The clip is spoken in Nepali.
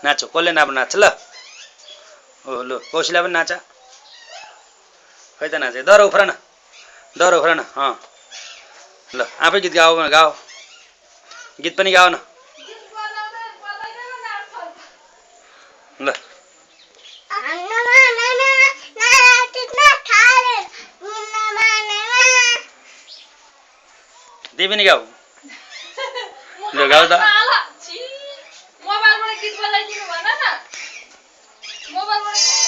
नाचो कसले नाच ल ओ ल कौशिला पनि नाच खै त नाच डर उफ्र न ल आफै गीत गाओ गीत पनि गाओ न ल तिमी पनि गाऊ ल गाऊ त मोबाइलबाट गीत बजाइदिनु भन न मोबाइलबाट